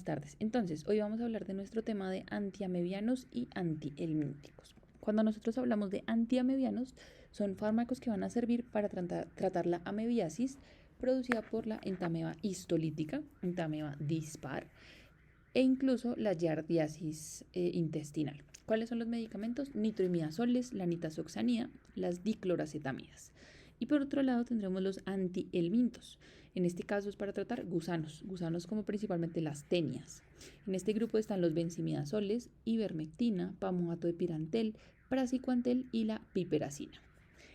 tardes. Entonces, hoy vamos a hablar de nuestro tema de antiamebianos y antihelmínticos. Cuando nosotros hablamos de antiamebianos, son fármacos que van a servir para tratar la amebiasis producida por la entameba histolítica, entameba dispar, e incluso la yardiasis intestinal. ¿Cuáles son los medicamentos? Nitroimidazoles, la nitazoxanida, las dicloracetamidas. Y por otro lado tendremos los antihelmintos. En este caso es para tratar gusanos como principalmente las tenias. En este grupo están los benzimidazoles, ivermectina, pamato de pirantel, praziquantel y la piperacina.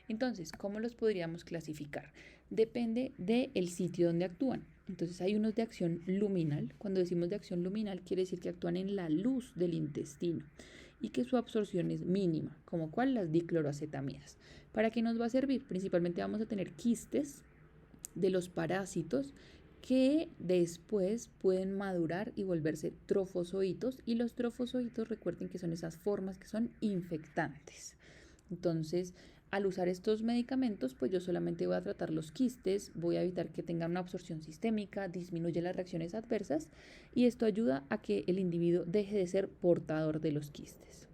Entonces, ¿cómo los podríamos clasificar? Depende del sitio donde actúan. Entonces hay unos de acción luminal. Cuando decimos de acción luminal quiere decir que actúan en la luz del intestino y que su absorción es mínima, como cual las dicloroacetamidas. ¿Para qué nos va a servir? Principalmente vamos a tener quistes de los parásitos que después pueden madurar y volverse trofozoitos, y los trofozoitos, recuerden que son esas formas que son infectantes. Entonces, al usar estos medicamentos, pues yo solamente voy a tratar los quistes, voy a evitar que tengan una absorción sistémica, disminuye las reacciones adversas y esto ayuda a que el individuo deje de ser portador de los quistes.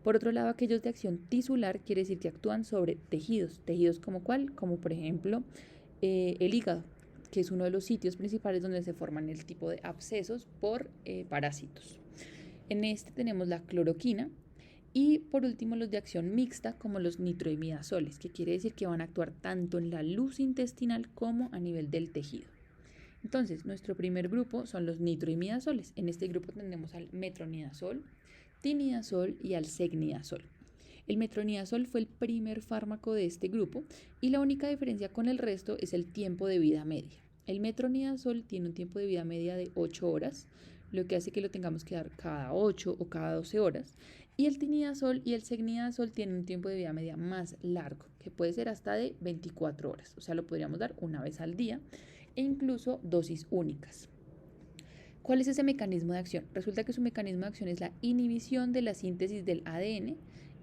Por otro lado, aquellos de acción tisular quiere decir que actúan sobre tejidos como cuál, como por ejemplo el hígado, que es uno de los sitios principales donde se forman el tipo de abscesos por parásitos. En este tenemos la cloroquina. Y por último los de acción mixta como los nitroimidazoles, que quiere decir que van a actuar tanto en la luz intestinal como a nivel del tejido. Entonces, nuestro primer grupo son los nitroimidazoles. En este grupo tenemos al metronidazol, tinidazol y al secnidazol. El metronidazol fue el primer fármaco de este grupo y la única diferencia con el resto es el tiempo de vida media. El metronidazol tiene un tiempo de vida media de 8 horas, lo que hace que lo tengamos que dar cada 8 o cada 12 horas. Y el tinidazol y el secnidazol tienen un tiempo de vida media más largo, que puede ser hasta de 24 horas. O sea, lo podríamos dar una vez al día e incluso dosis únicas. ¿Cuál es ese mecanismo de acción? Resulta que su mecanismo de acción es la inhibición de la síntesis del ADN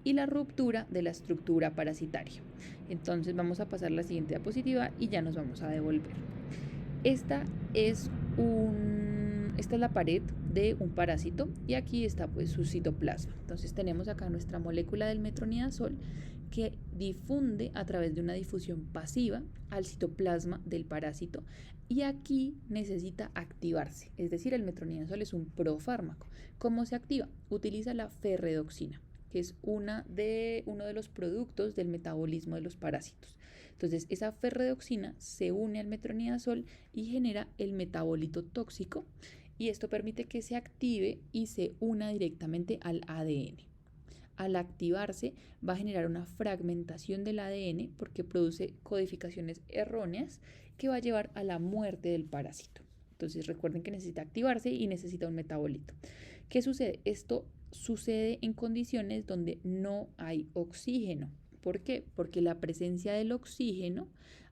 y la ruptura de la estructura parasitaria. Entonces vamos a pasar a la siguiente diapositiva y ya nos vamos a devolver. Esta es la pared de un parásito y aquí está pues su citoplasma. Entonces tenemos acá nuestra molécula del metronidazol que difunde a través de una difusión pasiva al citoplasma del parásito y aquí necesita activarse, es decir, el metronidazol es un profármaco. ¿Cómo se activa? Utiliza la ferredoxina, que es uno de los productos del metabolismo de los parásitos. Entonces, esa ferredoxina se une al metronidazol y genera el metabolito tóxico y esto permite que se active y se una directamente al ADN. Al activarse va a generar una fragmentación del ADN porque produce codificaciones erróneas que va a llevar a la muerte del parásito. Entonces recuerden que necesita activarse y necesita un metabolito. ¿Qué sucede? Esto sucede en condiciones donde no hay oxígeno. ¿Por qué? Porque la presencia del oxígeno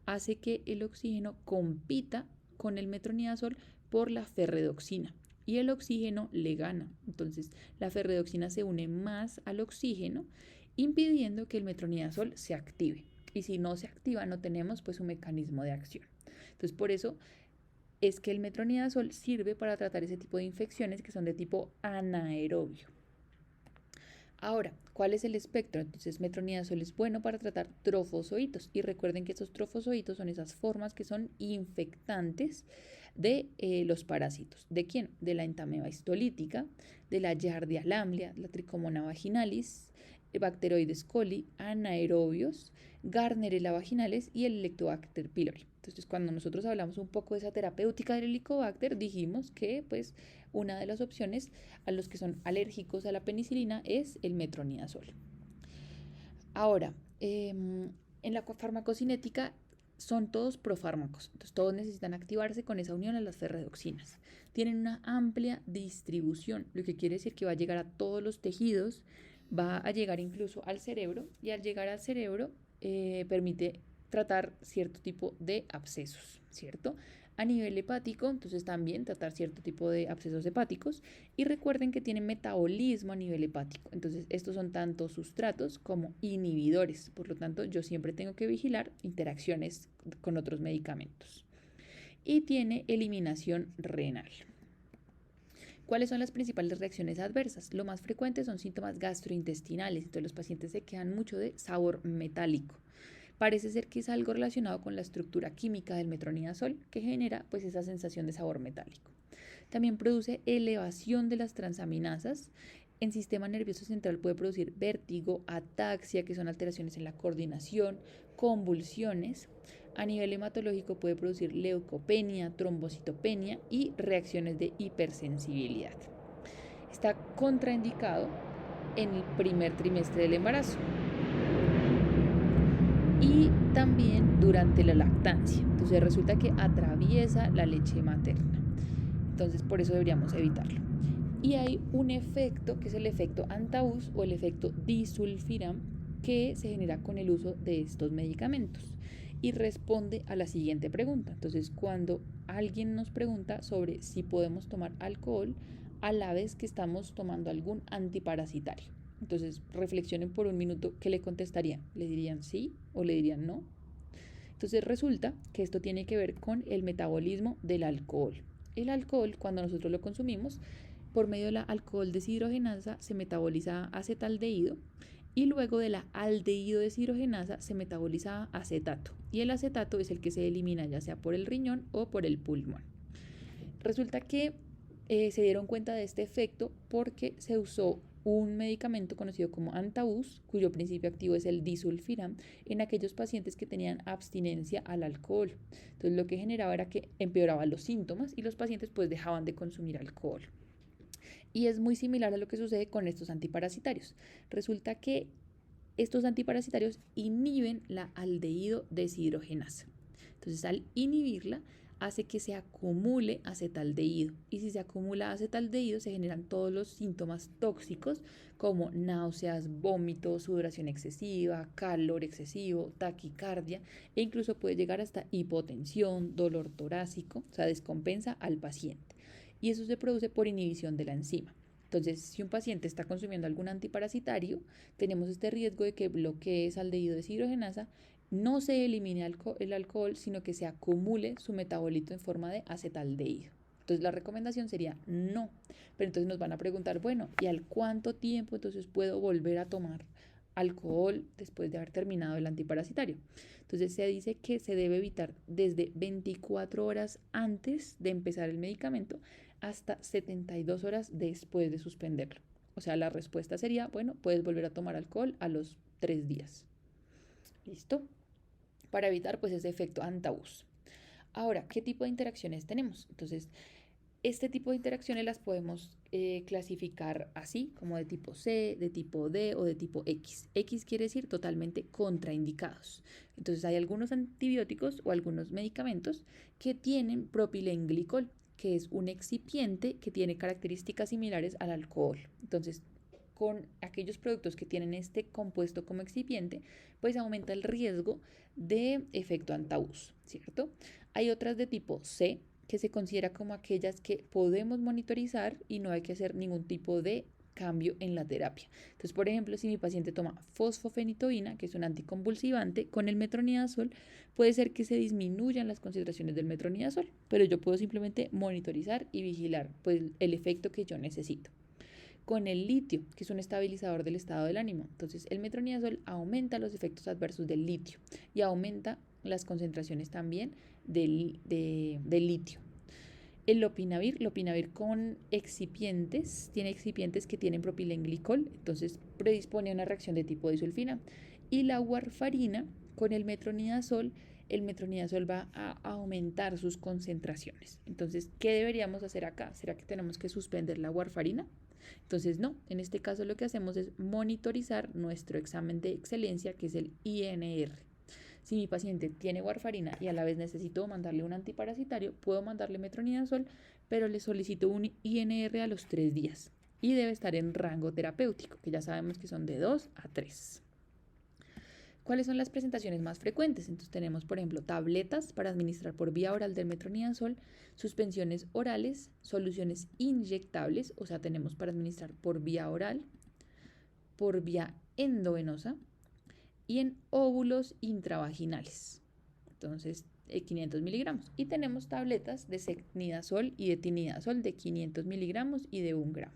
hace que el oxígeno compita con el metronidazol por la ferredoxina y el oxígeno le gana. Entonces la ferredoxina se une más al oxígeno, impidiendo que el metronidazol se active. Y si no se activa, no tenemos pues un mecanismo de acción. Entonces por eso es que el metronidazol sirve para tratar ese tipo de infecciones que son de tipo anaerobio. Ahora, ¿cuál es el espectro? Entonces, metronidazol es bueno para tratar trofozoitos. Y recuerden que estos trofozoitos son esas formas que son infectantes de los parásitos. ¿De quién? De la entameba histolítica, de la Giardia lamblia, la Trichomona vaginalis, Bacteroides coli, anaerobios, Gardnerella vaginales y el Helicobacter pylori. Entonces, cuando nosotros hablamos un poco de esa terapéutica del Helicobacter, dijimos que pues una de las opciones a los que son alérgicos a la penicilina es el metronidazol. Ahora, en la farmacocinética son todos profármacos, entonces todos necesitan activarse con esa unión a las ferredoxinas. Tienen una amplia distribución, lo que quiere decir que va a llegar a todos los tejidos, va a llegar incluso al cerebro y al llegar al cerebro permite tratar cierto tipo de abscesos, ¿cierto? A nivel hepático, entonces también tratar cierto tipo de abscesos hepáticos y recuerden que tienen metabolismo a nivel hepático, entonces estos son tanto sustratos como inhibidores, por lo tanto yo siempre tengo que vigilar interacciones con otros medicamentos y tiene eliminación renal. ¿Cuáles son las principales reacciones adversas? Lo más frecuente son síntomas gastrointestinales, entonces los pacientes se quejan mucho de sabor metálico. Parece ser que es algo relacionado con la estructura química del metronidazol que genera pues esa sensación de sabor metálico. También produce elevación de las transaminasas. En sistema nervioso central puede producir vértigo, ataxia, que son alteraciones en la coordinación, convulsiones. A nivel hematológico puede producir leucopenia, trombocitopenia y reacciones de hipersensibilidad. Está contraindicado en el primer trimestre del embarazo y también durante la lactancia. Entonces resulta que atraviesa la leche materna. Entonces por eso deberíamos evitarlo. Y hay un efecto que es el efecto antabús o el efecto disulfiram que se genera con el uso de estos medicamentos y responde a la siguiente pregunta. Entonces, cuando alguien nos pregunta sobre si podemos tomar alcohol a la vez que estamos tomando algún antiparasitario. Entonces, reflexionen por un minuto qué le contestarían. ¿Le dirían sí o le dirían no? Entonces, resulta que esto tiene que ver con el metabolismo del alcohol. El alcohol, cuando nosotros lo consumimos, por medio de la alcohol deshidrogenasa se metaboliza acetaldehído y luego de la aldehído deshidrogenasa se metaboliza acetato y el acetato es el que se elimina ya sea por el riñón o por el pulmón. Resulta que se dieron cuenta de este efecto porque se usó un medicamento conocido como antabús, cuyo principio activo es el disulfiram, en aquellos pacientes que tenían abstinencia al alcohol. Entonces lo que generaba era que empeoraba los síntomas y los pacientes pues dejaban de consumir alcohol. Y es muy similar a lo que sucede con estos antiparasitarios. Resulta que estos antiparasitarios inhiben la aldehído deshidrogenasa. Entonces, al inhibirla, hace que se acumule acetaldehído. Y si se acumula acetaldehído, se generan todos los síntomas tóxicos como náuseas, vómitos, sudoración excesiva, calor excesivo, taquicardia e incluso puede llegar hasta hipotensión, dolor torácico, o sea, descompensa al paciente. Y eso se produce por inhibición de la enzima. Entonces, si un paciente está consumiendo algún antiparasitario, tenemos este riesgo de que bloquee esa aldehído deshidrogenasa, no se elimine el alcohol, sino que se acumule su metabolito en forma de acetaldehído. Entonces, la recomendación sería no. Pero entonces nos van a preguntar, bueno, ¿y al cuánto tiempo entonces puedo volver a tomar alcohol después de haber terminado el antiparasitario? Entonces, se dice que se debe evitar desde 24 horas antes de empezar el medicamento hasta 72 horas después de suspenderlo. O sea, la respuesta sería, bueno, puedes volver a tomar alcohol a los 3 días. ¿Listo? Para evitar pues ese efecto antabús. Ahora, ¿qué tipo de interacciones tenemos? Entonces, este tipo de interacciones las podemos clasificar así, como de tipo C, de tipo D o de tipo X. X quiere decir totalmente contraindicados. Entonces, hay algunos antibióticos o algunos medicamentos que tienen propilenglicol, que es un excipiente que tiene características similares al alcohol. Entonces, con aquellos productos que tienen este compuesto como excipiente, pues aumenta el riesgo de efecto antabús, ¿cierto? Hay otras de tipo C, que se considera como aquellas que podemos monitorizar y no hay que hacer ningún tipo de cambio en la terapia. Entonces, por ejemplo, si mi paciente toma fosfofenitoína, que es un anticonvulsivante, con el metronidazol, puede ser que se disminuyan las concentraciones del metronidazol, pero yo puedo simplemente monitorizar y vigilar pues, el efecto que yo necesito. Con el litio, que es un estabilizador del estado del ánimo. Entonces, el metronidazol aumenta los efectos adversos del litio y aumenta las concentraciones también del litio. El lopinavir con excipientes, tiene excipientes que tienen propilenglicol, entonces predispone a una reacción de tipo disulfina. Y la warfarina con el metronidazol va a aumentar sus concentraciones. Entonces, ¿qué deberíamos hacer acá? ¿Será que tenemos que suspender la warfarina? Entonces, no, en este caso lo que hacemos es monitorizar nuestro examen de excelencia, que es el INR. Si mi paciente tiene warfarina y a la vez necesito mandarle un antiparasitario, puedo mandarle metronidazol, pero le solicito un INR a los 3 días y debe estar en rango terapéutico, que ya sabemos que son de 2 a 3. ¿Cuáles son las presentaciones más frecuentes? Entonces tenemos, por ejemplo, tabletas para administrar por vía oral del metronidazol, suspensiones orales, soluciones inyectables, o sea, tenemos para administrar por vía oral, por vía endovenosa y en óvulos intravaginales. Entonces, 500 miligramos. Y tenemos tabletas de secnidazol y de tinidazol de 500 miligramos y de 1 gramo.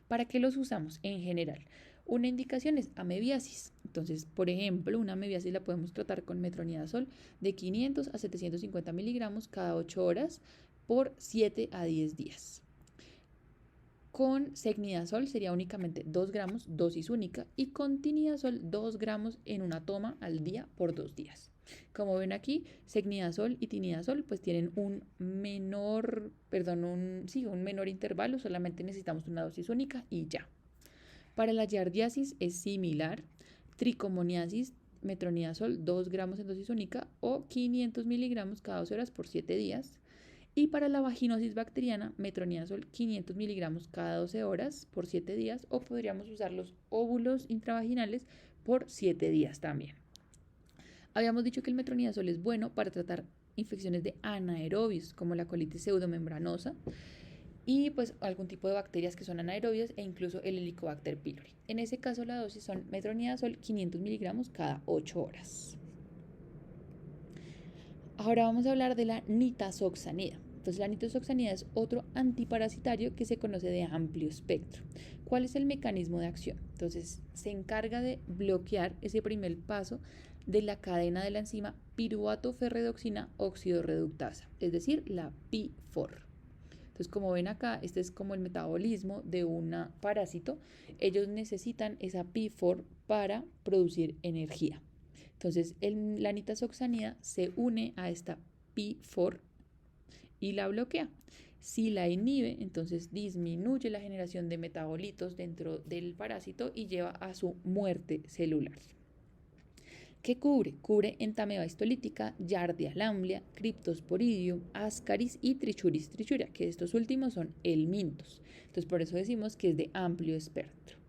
¿Para qué los usamos en general? Una indicación es amebiasis. Entonces, por ejemplo, una amebiasis la podemos tratar con metronidazol de 500 a 750 miligramos cada 8 horas por 7 a 10 días. Con secnidazol sería únicamente 2 gramos, dosis única, y con tinidazol 2 gramos en una toma al día por 2 días. Como ven aquí, secnidazol y tinidazol pues tienen un menor intervalo, solamente necesitamos una dosis única y ya. Para la giardiasis es similar, tricomoniasis, metronidazol 2 gramos en dosis única o 500 miligramos cada 12 horas por 7 días. Y para la vaginosis bacteriana, metronidazol 500 miligramos cada 12 horas por 7 días, o podríamos usar los óvulos intravaginales por 7 días también. Habíamos dicho que el metronidazol es bueno para tratar infecciones de anaerobios, como la colitis pseudomembranosa, y pues algún tipo de bacterias que son anaerobias e incluso el Helicobacter pylori. En ese caso la dosis son metronidazol 500 miligramos cada 8 horas. Ahora vamos a hablar de la nitazoxanida. Entonces la nitazoxanida es otro antiparasitario que se conoce de amplio espectro. ¿Cuál es el mecanismo de acción? Entonces se encarga de bloquear ese primer paso de la cadena de la enzima piruvato ferredoxina oxidorreductasa, es decir, la PI4. Entonces, como ven acá, este es como el metabolismo de un parásito. Ellos necesitan esa PI4 para producir energía. Entonces, la nitazoxanida se une a esta PI4 y la bloquea. Si la inhibe, entonces disminuye la generación de metabolitos dentro del parásito y lleva a su muerte celular. ¿Qué cubre? Cubre entamoeba histolítica, Giardia lamblia, Cryptosporidium, Ascaris y Trichuris trichuria, que estos últimos son helmintos. Entonces, por eso decimos que es de amplio espectro.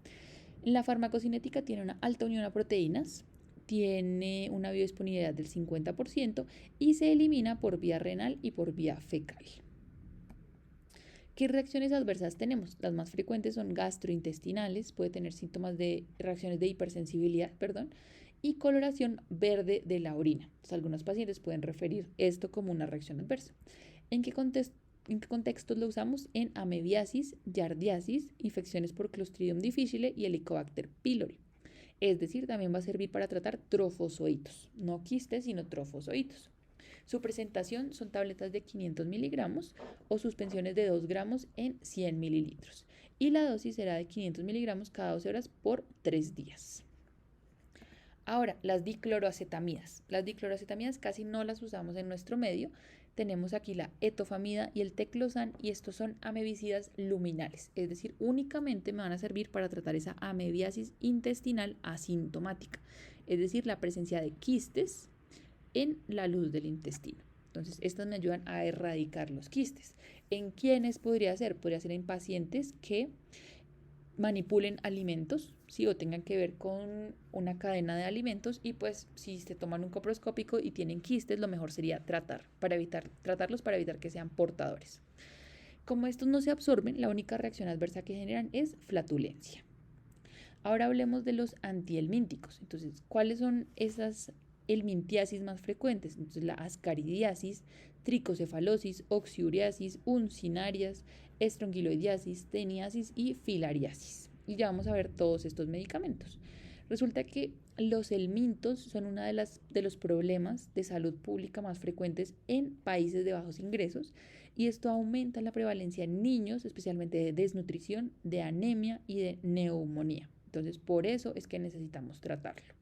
La farmacocinética tiene una alta unión a proteínas, tiene una biodisponibilidad del 50% y se elimina por vía renal y por vía fecal. ¿Qué reacciones adversas tenemos? Las más frecuentes son gastrointestinales, puede tener síntomas de reacciones de hipersensibilidad, y coloración verde de la orina. Entonces, algunos pacientes pueden referir esto como una reacción adversa. ¿En qué contextos lo usamos? En amebiasis, giardiasis, infecciones por Clostridium difficile y Helicobacter pylori. Es decir, también va a servir para tratar trofozoitos, no quistes, sino trofozoitos. Su presentación son tabletas de 500 miligramos o suspensiones de 2 gramos en 100 mililitros. Y la dosis será de 500 miligramos cada 12 horas por 3 días. Ahora, las dicloroacetamidas. Las dicloroacetamidas casi no las usamos en nuestro medio. Tenemos aquí la etofamida y el teclosan, y estos son amebicidas luminales, es decir, únicamente me van a servir para tratar esa amebiasis intestinal asintomática, es decir, la presencia de quistes en la luz del intestino. Entonces, estas me ayudan a erradicar los quistes. ¿En quiénes podría ser? Podría ser en pacientes que manipulen alimentos, ¿sí? O tengan que ver con una cadena de alimentos, y pues si se toman un coproscópico y tienen quistes, lo mejor sería tratarlos para evitar que sean portadores. Como estos no se absorben, la única reacción adversa que generan es flatulencia. Ahora hablemos de los antihelmínticos. Entonces, ¿cuáles son esas helmintiasis más frecuentes? Entonces, la ascaridiasis, tricocefalosis, oxiuriasis, uncinarias, estrongiloidiasis, teniasis y filariasis. Y ya vamos a ver todos estos medicamentos. Resulta que los helmintos son uno de los problemas de salud pública más frecuentes en países de bajos ingresos, y esto aumenta la prevalencia en niños, especialmente de desnutrición, de anemia y de neumonía. Entonces, por eso es que necesitamos tratarlo.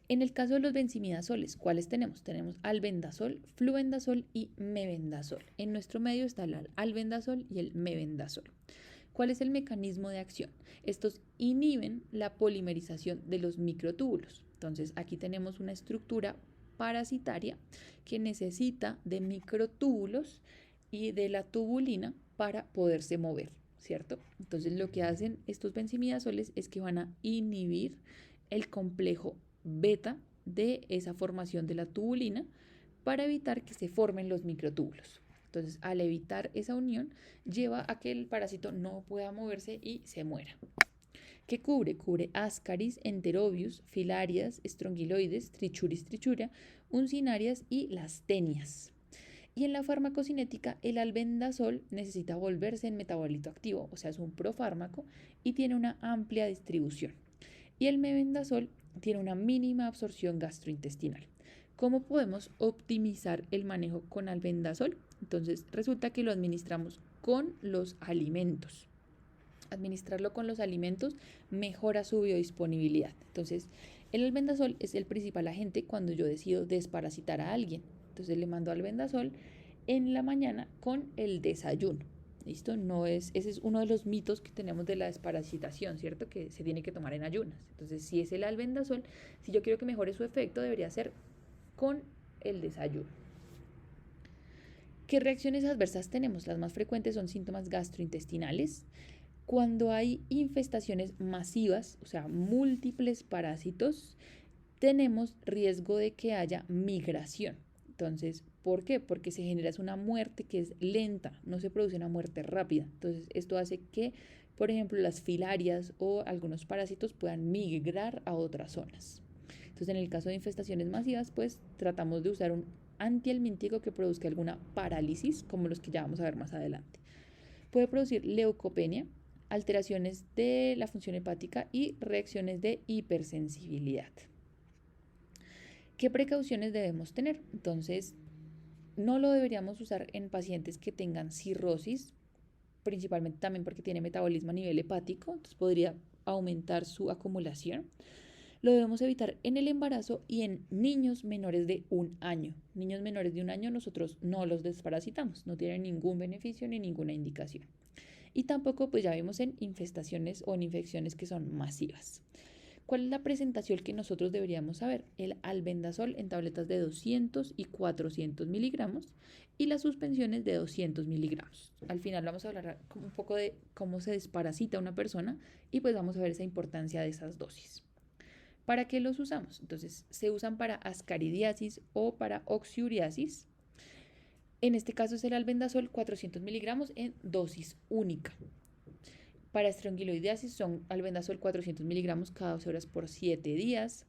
En el caso de los benzimidazoles, ¿cuáles tenemos? Tenemos albendazol, flubendazol y mebendazol. En nuestro medio está el albendazol y el mebendazol. ¿Cuál es el mecanismo de acción? Estos inhiben la polimerización de los microtúbulos. Entonces, aquí tenemos una estructura parasitaria que necesita de microtúbulos y de la tubulina para poderse mover, ¿cierto? Entonces, lo que hacen estos benzimidazoles es que van a inhibir el complejo beta de esa formación de la tubulina para evitar que se formen los microtúbulos. Entonces, al evitar esa unión, lleva a que el parásito no pueda moverse y se muera. ¿Qué cubre? Cubre Ascaris, Enterobius, Filarias, Strongyloides, Trichuris trichura, Uncinarias y las tenias. Y en la farmacocinética, el albendazol necesita volverse en metabolito activo, o sea, es un profármaco y tiene una amplia distribución. Y el mebendazol tiene una mínima absorción gastrointestinal. ¿Cómo podemos optimizar el manejo con albendazol? Entonces, resulta que lo administramos con los alimentos. Administrarlo con los alimentos mejora su biodisponibilidad. Entonces, el albendazol es el principal agente cuando yo decido desparasitar a alguien. Entonces, le mando albendazol en la mañana con el desayuno. ¿Listo? No es, ese es uno de los mitos que tenemos de la desparasitación, ¿cierto? Que se tiene que tomar en ayunas. Entonces, si es el albendazol, si yo quiero que mejore su efecto, debería ser con el desayuno. ¿Qué reacciones adversas tenemos? Las más frecuentes son síntomas gastrointestinales. Cuando hay infestaciones masivas, o sea, múltiples parásitos, tenemos riesgo de que haya migración. Entonces, ¿por qué? Porque se genera una muerte que es lenta, no se produce una muerte rápida. Entonces, esto hace que, por ejemplo, las filarias o algunos parásitos puedan migrar a otras zonas. Entonces, en el caso de infestaciones masivas, pues tratamos de usar un antihelmíntico que produzca alguna parálisis, como los que ya vamos a ver más adelante. Puede producir leucopenia, alteraciones de la función hepática y reacciones de hipersensibilidad. ¿Qué precauciones debemos tener? Entonces, no lo deberíamos usar en pacientes que tengan cirrosis, principalmente también porque tiene metabolismo a nivel hepático, entonces podría aumentar su acumulación. Lo debemos evitar en el embarazo y en niños menores de 1 año. Niños menores de 1 año nosotros no los desparasitamos, no tienen ningún beneficio ni ninguna indicación. Y tampoco, pues ya vimos en infestaciones o en infecciones que son masivas. ¿Cuál es la presentación que nosotros deberíamos saber? El albendazol en tabletas de 200 y 400 miligramos y las suspensiones de 200 miligramos. Al final vamos a hablar un poco de cómo se desparasita una persona y pues vamos a ver esa importancia de esas dosis. ¿Para qué los usamos? Entonces, se usan para ascaridiasis o para oxiuriasis. En este caso es el albendazol 400 miligramos en dosis única. Para estrongiloidiasis son albendazol 400 miligramos cada 12 horas por 7 días.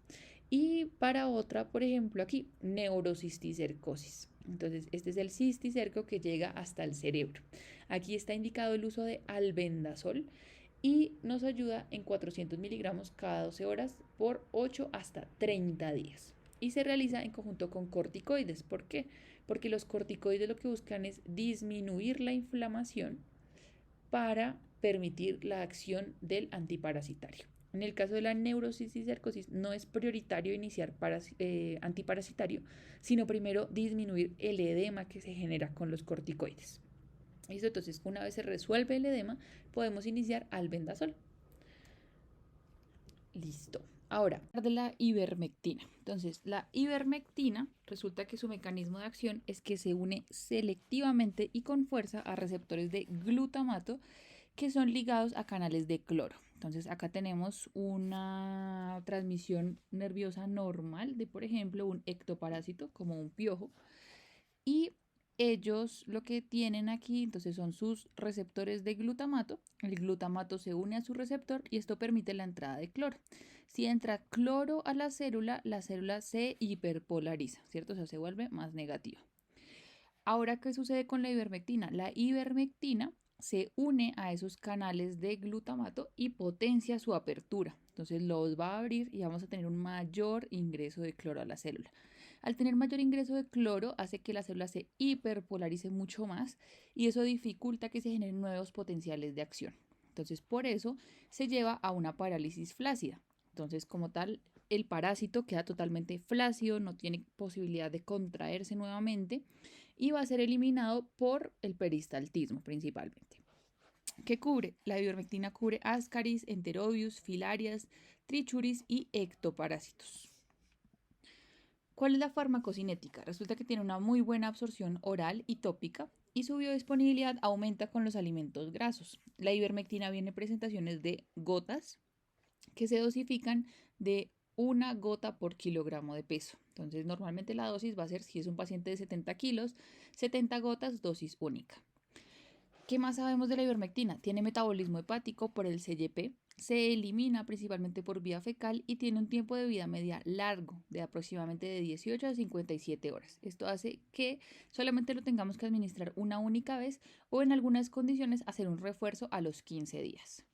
Y para otra, por ejemplo, aquí, neurocisticercosis. Entonces, este es el cisticerco que llega hasta el cerebro. Aquí está indicado el uso de albendazol y nos ayuda en 400 miligramos cada 12 horas por 8 hasta 30 días. Y se realiza en conjunto con corticoides. ¿Por qué? Porque los corticoides lo que buscan es disminuir la inflamación para permitir la acción del antiparasitario. En el caso de la neurocisticercosis no es prioritario iniciar antiparasitario, sino primero disminuir el edema que se genera con los corticoides. ¿Listo? Entonces, una vez se resuelve el edema, podemos iniciar albendazol. Listo. Ahora, de la ivermectina. Entonces, la ivermectina resulta que su mecanismo de acción es que se une selectivamente y con fuerza a receptores de glutamato que son ligados a canales de cloro. Entonces, acá tenemos una transmisión nerviosa normal de, por ejemplo, un ectoparásito como un piojo. Y ellos lo que tienen aquí, entonces, son sus receptores de glutamato. El glutamato se une a su receptor y esto permite la entrada de cloro. Si entra cloro a la célula se hiperpolariza, ¿cierto? O sea, se vuelve más negativa. Ahora, ¿qué sucede con la ivermectina? La ivermectina se une a esos canales de glutamato y potencia su apertura. Entonces los va a abrir y vamos a tener un mayor ingreso de cloro a la célula. Al tener mayor ingreso de cloro hace que la célula se hiperpolarice mucho más y eso dificulta que se generen nuevos potenciales de acción. Entonces por eso se lleva a una parálisis flácida. Entonces como tal el parásito queda totalmente flácido, no tiene posibilidad de contraerse nuevamente y va a ser eliminado por el peristaltismo principalmente. ¿Qué cubre? La ivermectina cubre Ascaris, Enterobius, Filarias, Trichuris y ectoparásitos. ¿Cuál es la farmacocinética? Resulta que tiene una muy buena absorción oral y tópica y su biodisponibilidad aumenta con los alimentos grasos. La ivermectina viene en presentaciones de gotas que se dosifican de 1 gota por kilogramo de peso. Entonces, normalmente la dosis va a ser, si es un paciente de 70 kilos, 70 gotas, dosis única. ¿Qué más sabemos de la ivermectina? Tiene metabolismo hepático por el CYP, se elimina principalmente por vía fecal y tiene un tiempo de vida media largo, de aproximadamente de 18 a 57 horas. Esto hace que solamente lo tengamos que administrar una única vez o en algunas condiciones hacer un refuerzo a los 15 días.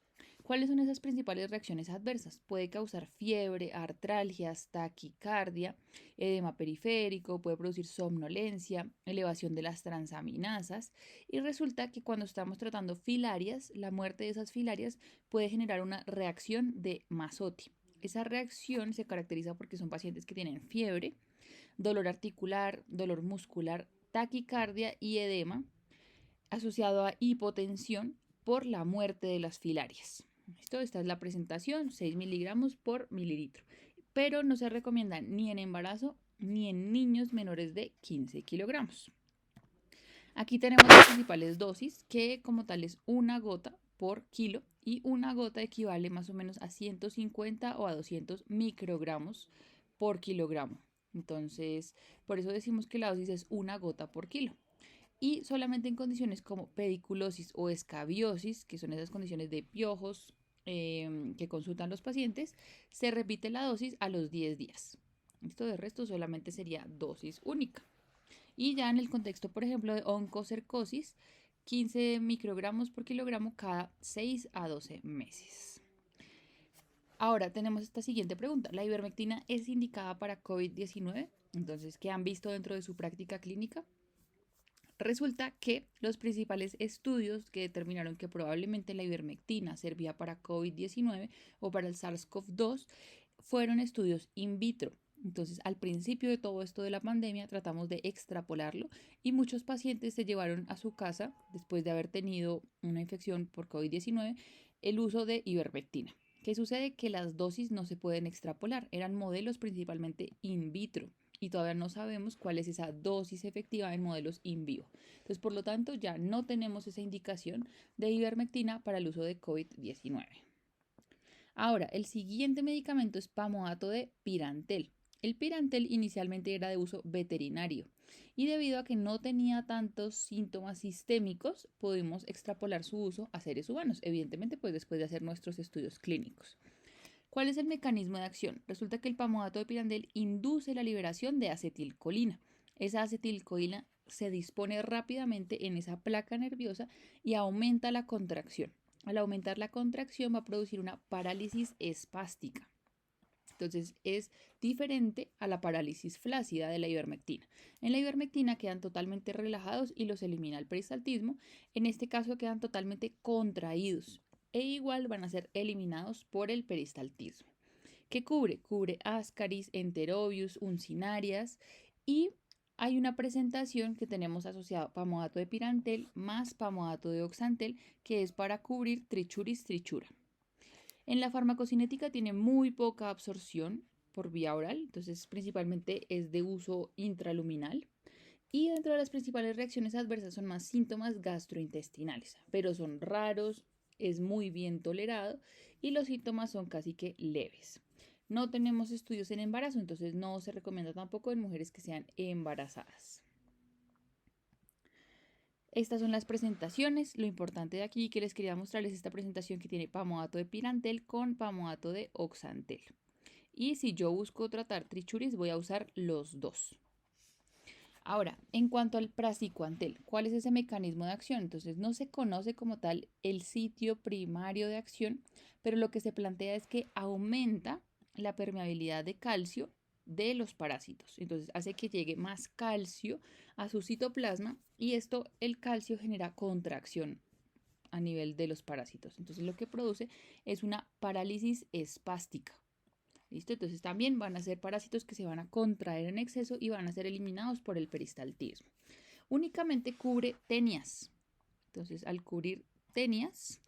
¿Cuáles son esas principales reacciones adversas? Puede causar fiebre, artralgias, taquicardia, edema periférico, puede producir somnolencia, elevación de las transaminasas y resulta que cuando estamos tratando filarias, la muerte de esas filarias puede generar una reacción de Masotti. Esa reacción se caracteriza porque son pacientes que tienen fiebre, dolor articular, dolor muscular, taquicardia y edema asociado a hipotensión por la muerte de las filarias. Esta es la presentación, 6 miligramos por mililitro, pero no se recomienda ni en embarazo ni en niños menores de 15 kilogramos. Aquí tenemos las principales dosis, que como tal es una gota por kilo y una gota equivale más o menos a 150 o a 200 microgramos por kilogramo. Entonces, por eso decimos que la dosis es una gota por kilo. Y solamente en condiciones como pediculosis o escabiosis, que son esas condiciones de piojos que consultan los pacientes, se repite la dosis a los 10 días. Esto de resto solamente sería dosis única. Y ya en el contexto, por ejemplo, de oncocercosis, 15 microgramos por kilogramo cada 6 a 12 meses. Ahora tenemos esta siguiente pregunta. ¿La ivermectina es indicada para COVID-19? Entonces, ¿qué han visto dentro de su práctica clínica? Resulta que los principales estudios que determinaron que probablemente la ivermectina servía para COVID-19 o para el SARS-CoV-2 fueron estudios in vitro. Entonces, al principio de todo esto de la pandemia, tratamos de extrapolarlo y muchos pacientes se llevaron a su casa, después de haber tenido una infección por COVID-19, el uso de ivermectina. ¿Qué sucede? Que las dosis no se pueden extrapolar, eran modelos principalmente in vitro y todavía no sabemos cuál es esa dosis efectiva en modelos in vivo. Entonces, por lo tanto, ya no tenemos esa indicación de ivermectina para el uso de COVID-19. Ahora, el siguiente medicamento es pamato de pirantel. El pirantel inicialmente era de uso veterinario y debido a que no tenía tantos síntomas sistémicos, pudimos extrapolar su uso a seres humanos, evidentemente pues después de hacer nuestros estudios clínicos. ¿Cuál es el mecanismo de acción? Resulta que el pamato de pirandel induce la liberación de acetilcolina. Esa acetilcolina se dispone rápidamente en esa placa nerviosa y aumenta la contracción. Al aumentar la contracción va a producir una parálisis espástica. Entonces es diferente a la parálisis flácida de la ivermectina. En la ivermectina quedan totalmente relajados y los elimina el peristaltismo. En este caso quedan totalmente contraídos e igual van a ser eliminados por el peristaltismo. ¿Qué cubre? Cubre ascaris, enterobius, uncinarias y hay una presentación que tenemos asociado pamato de pirantel más pamato de oxantel que es para cubrir trichuris trichura. En la farmacocinética tiene muy poca absorción por vía oral, entonces principalmente es de uso intraluminal. Y dentro de las principales reacciones adversas son más síntomas gastrointestinales, pero son raros, es muy bien tolerado y los síntomas son casi que leves. No tenemos estudios en embarazo, entonces no se recomienda tampoco en mujeres que sean embarazadas. Estas son las presentaciones. Lo importante de aquí que les quería mostrar es esta presentación que tiene pamato de pirantel con pamato de oxantel. Y si yo busco tratar trichuris, voy a usar los dos. Ahora, en cuanto al praziquantel, ¿cuál es ese mecanismo de acción? Entonces, no se conoce como tal el sitio primario de acción, pero lo que se plantea es que aumenta la permeabilidad de calcio de los parásitos. Entonces, hace que llegue más calcio a su citoplasma y esto, el calcio genera contracción a nivel de los parásitos. Entonces, lo que produce es una parálisis espástica. ¿Listo? Entonces también van a ser parásitos que se van a contraer en exceso y van a ser eliminados por el peristaltismo. Únicamente cubre tenias. Entonces, al cubrir tenias,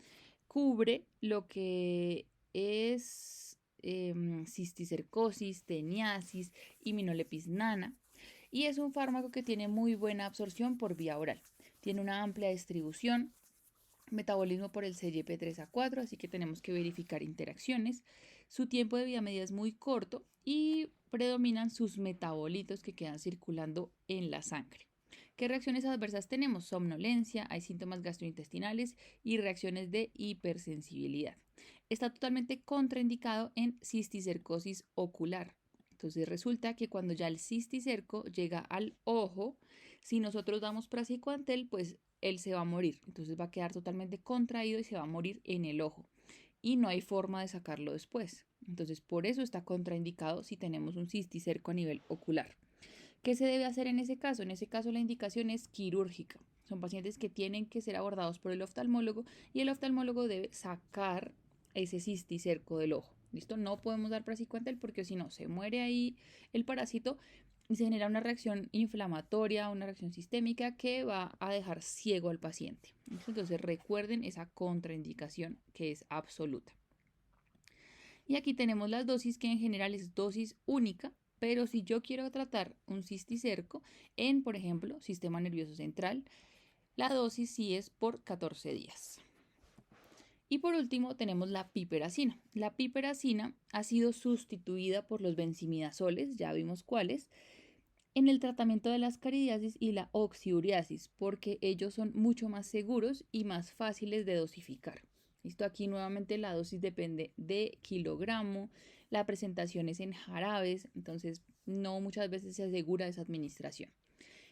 cubre lo que es cisticercosis, teniasis, iminolepis nana. Y es un fármaco que tiene muy buena absorción por vía oral. Tiene una amplia distribución, metabolismo por el CYP3A4, así que tenemos que verificar interacciones. Su tiempo de vida media es muy corto y predominan sus metabolitos que quedan circulando en la sangre. ¿Qué reacciones adversas tenemos? Somnolencia, hay síntomas gastrointestinales y reacciones de hipersensibilidad. Está totalmente contraindicado en cisticercosis ocular. Entonces resulta que cuando ya el cisticerco llega al ojo, si nosotros damos praziquantel, pues él se va a morir. Entonces va a quedar totalmente contraído y se va a morir en el ojo. Y no hay forma de sacarlo después. Entonces por eso está contraindicado si tenemos un cisticerco a nivel ocular. ¿Qué se debe hacer en ese caso? En ese caso la indicación es quirúrgica. Son pacientes que tienen que ser abordados por el oftalmólogo y el oftalmólogo debe sacar ese cisticerco del ojo. ¿Listo? No podemos dar praziquantel porque si no se muere ahí el parásito y se genera una reacción inflamatoria, una reacción sistémica que va a dejar ciego al paciente. ¿Listo? Entonces recuerden esa contraindicación que es absoluta. Y aquí tenemos las dosis que en general es dosis única, pero si yo quiero tratar un cisticerco en, por ejemplo, sistema nervioso central, la dosis sí es por 14 días. Y por último tenemos la piperacina. La piperacina ha sido sustituida por los benzimidazoles, ya vimos cuáles, en el tratamiento de las caridiasis y la oxiuriasis, porque ellos son mucho más seguros y más fáciles de dosificar. Listo, aquí nuevamente la dosis depende de kilogramo, la presentación es en jarabes, entonces no muchas veces se asegura esa administración.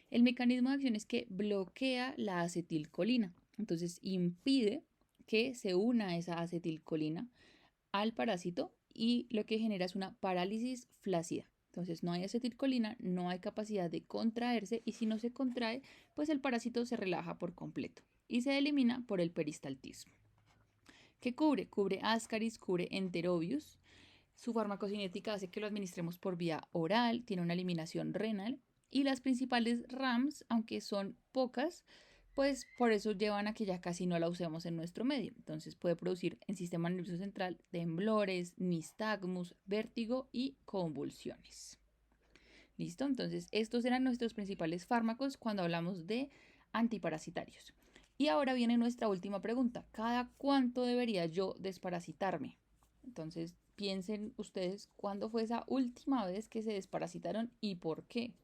El mecanismo de acción es que bloquea la acetilcolina, entonces impide que se una esa acetilcolina al parásito y lo que genera es una parálisis flácida. Entonces no hay acetilcolina, no hay capacidad de contraerse y si no se contrae, pues el parásito se relaja por completo y se elimina por el peristaltismo. ¿Qué cubre? Cubre Ascaris, cubre Enterobius. Su farmacocinética hace que lo administremos por vía oral, tiene una eliminación renal y las principales RAMs, aunque son pocas, pues por eso llevan a que ya casi no la usemos en nuestro medio. Entonces puede producir en sistema nervioso central temblores, nistagmus, vértigo y convulsiones. ¿Listo? Entonces estos eran nuestros principales fármacos cuando hablamos de antiparasitarios. Y ahora viene nuestra última pregunta. ¿Cada cuánto debería yo desparasitarme? Entonces piensen ustedes cuándo fue esa última vez que se desparasitaron y por qué.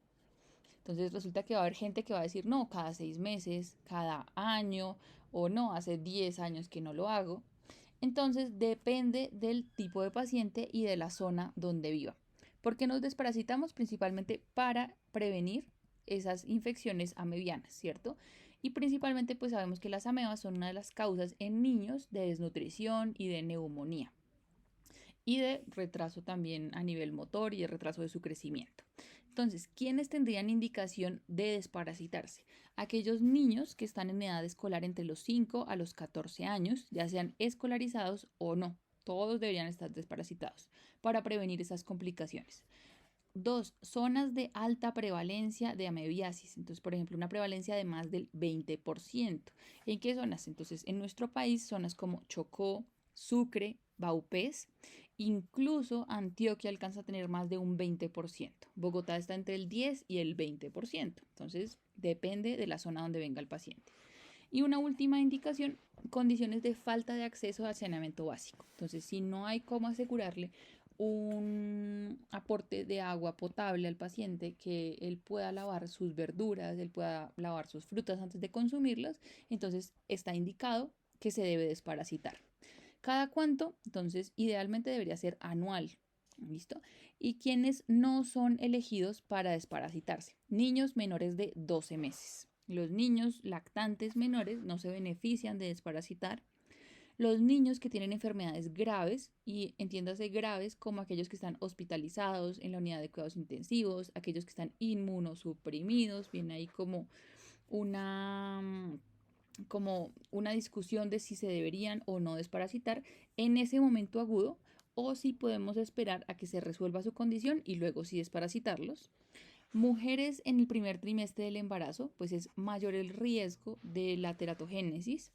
Entonces resulta que va a haber gente que va a decir, no, cada 6 meses, cada año, o no, hace 10 años que no lo hago. Entonces depende del tipo de paciente y de la zona donde viva. Porque nos desparasitamos principalmente para prevenir esas infecciones amebianas, ¿cierto? Y principalmente pues sabemos que las amebas son una de las causas en niños de desnutrición y de neumonía y de retraso también a nivel motor y de retraso de su crecimiento. Entonces, ¿quiénes tendrían indicación de desparasitarse? Aquellos niños que están en edad escolar entre los 5 a los 14 años, ya sean escolarizados o no. Todos deberían estar desparasitados para prevenir esas complicaciones. 2. Zonas de alta prevalencia de amebiasis. Entonces, por ejemplo, una prevalencia de más del 20%. ¿En qué zonas? Entonces, en nuestro país, zonas como Chocó, Sucre, Vaupés, incluso Antioquia alcanza a tener más de un 20%. Bogotá está entre el 10 y el 20%. Entonces, depende de la zona donde venga el paciente. Y una última indicación, condiciones de falta de acceso al saneamiento básico. Entonces, si no hay cómo asegurarle un aporte de agua potable al paciente, que él pueda lavar sus verduras, él pueda lavar sus frutas antes de consumirlas, entonces está indicado que se debe desparasitar. ¿Cada cuánto? Entonces, idealmente debería ser anual. ¿Listo? ¿Y quiénes no son elegidos para desparasitarse? Niños menores de 12 meses. Los niños lactantes menores no se benefician de desparasitar. Los niños que tienen enfermedades graves, y entiéndase graves como aquellos que están hospitalizados en la unidad de cuidados intensivos, aquellos que están inmunosuprimidos, viene ahí una, como una discusión de si se deberían o no desparasitar en ese momento agudo o si podemos esperar a que se resuelva su condición y luego sí desparasitarlos. Mujeres en el primer trimestre del embarazo, pues es mayor el riesgo de la teratogénesis.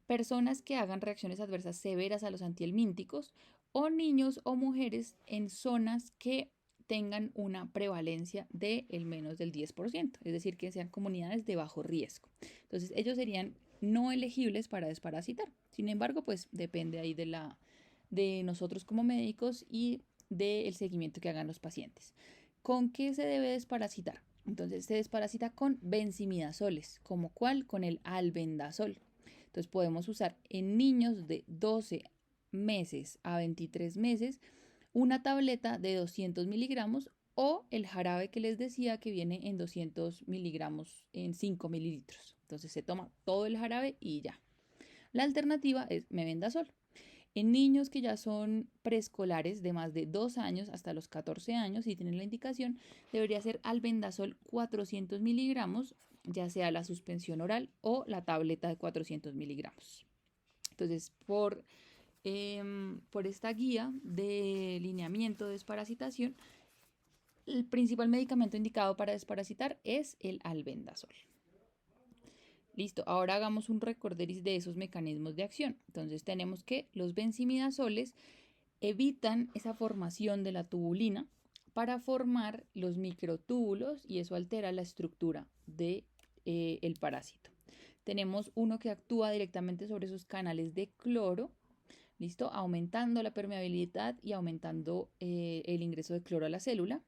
Personas que hagan reacciones adversas severas a los antihelmínticos o niños o mujeres en zonas que tengan una prevalencia de el menos del 10%, es decir, que sean comunidades de bajo riesgo. Entonces, ellos serían no elegibles para desparasitar. Sin embargo, pues depende ahí de nosotros como médicos y del seguimiento que hagan los pacientes. ¿Con qué se debe desparasitar? Entonces se desparasita con benzimidazoles, ¿como cuál? Con el albendazol. Entonces podemos usar en niños de 12 meses a 23 meses una tableta de 200 miligramos o el jarabe que les decía que viene en 200 miligramos en 5 mililitros. Entonces se toma todo el jarabe y ya. La alternativa es mebendazol. En niños que ya son preescolares de más de 2 años hasta los 14 años, si tienen la indicación, debería ser albendazol 400 miligramos, ya sea la suspensión oral o la tableta de 400 miligramos. Entonces, por esta guía de lineamiento de desparasitación, el principal medicamento indicado para desparasitar es el albendazol. Listo, ahora hagamos un recorderis de esos mecanismos de acción. Entonces tenemos que los benzimidazoles evitan esa formación de la tubulina para formar los microtúbulos y eso altera la estructura del el parásito. Tenemos uno que actúa directamente sobre esos canales de cloro, ¿listo? Aumentando la permeabilidad y aumentando el ingreso de cloro a la célula.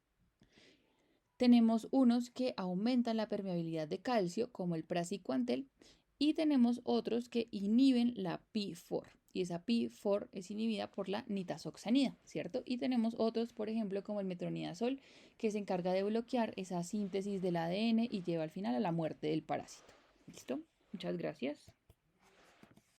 Tenemos unos que aumentan la permeabilidad de calcio, como el praziquantel, y tenemos otros que inhiben la P4, y esa P4 es inhibida por la nitazoxanida, ¿cierto? Y tenemos otros, por ejemplo, como el metronidazol, que se encarga de bloquear esa síntesis del ADN y lleva al final a la muerte del parásito. ¿Listo? Muchas gracias.